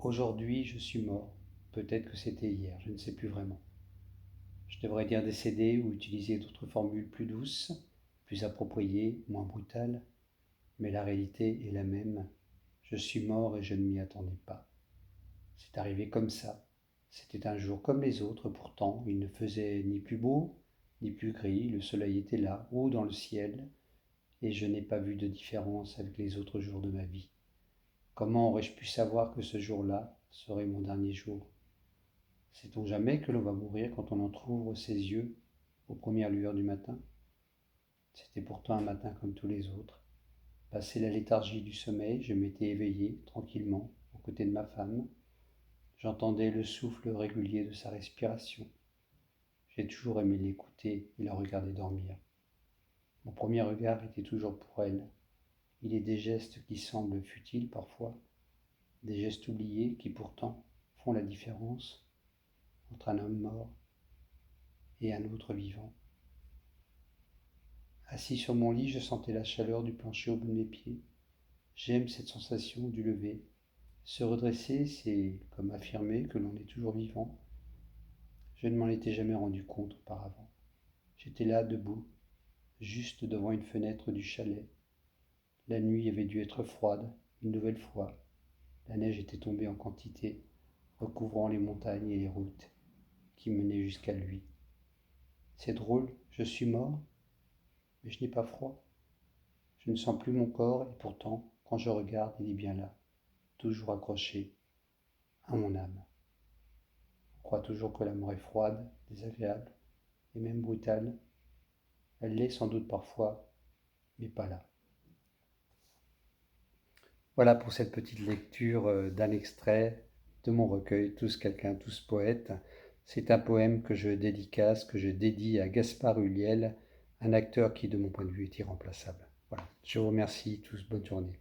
Aujourd'hui, je suis mort. Peut-être que c'était hier, je ne sais plus vraiment. Je devrais dire décédé ou utiliser d'autres formules plus douces, plus appropriées, moins brutales, mais la réalité est la même. Je suis mort et je ne m'y attendais pas. C'est arrivé comme ça. C'était un jour comme les autres, pourtant, il ne faisait ni plus beau, ni plus gris, le soleil était là, haut dans le ciel, et je n'ai pas vu de différence avec les autres jours de ma vie. Comment aurais-je pu savoir que ce jour-là serait mon dernier jour? Sait-on jamais que l'on va mourir quand on entr'ouvre ses yeux aux premières lueurs du matin? C'était pourtant un matin comme tous les autres. Passé la léthargie du sommeil, je m'étais éveillé tranquillement aux côtés de ma femme. J'entendais le souffle régulier de sa respiration. J'ai toujours aimé l'écouter et la regarder dormir. Mon premier regard était toujours pour elle. Il est des gestes qui semblent futiles parfois, des gestes oubliés qui pourtant font la différence entre un homme mort et un autre vivant. Assis sur mon lit, je sentais la chaleur du plancher au bout de mes pieds. J'aime cette sensation du lever. Se redresser, c'est comme affirmer que l'on est toujours vivant. Je ne m'en étais jamais rendu compte auparavant. J'étais là, debout, juste devant une fenêtre du chalet. La nuit avait dû être froide, une nouvelle fois. La neige était tombée en quantité, recouvrant les montagnes et les routes qui menaient jusqu'à lui. C'est drôle, je suis mort, mais je n'ai pas froid. Je ne sens plus mon corps et pourtant, quand je regarde, il est bien là, toujours accroché à mon âme. On croit toujours que la mort est froide, désagréable et même brutale. Elle l'est sans doute parfois, mais pas là. Voilà pour cette petite lecture d'un extrait de mon recueil Tous quelqu'un, tous poètes. C'est un poème que je dédicace, que je dédie à Gaspard Ulliel, un acteur qui, de mon point de vue, est irremplaçable. Voilà, je vous remercie tous, bonne journée.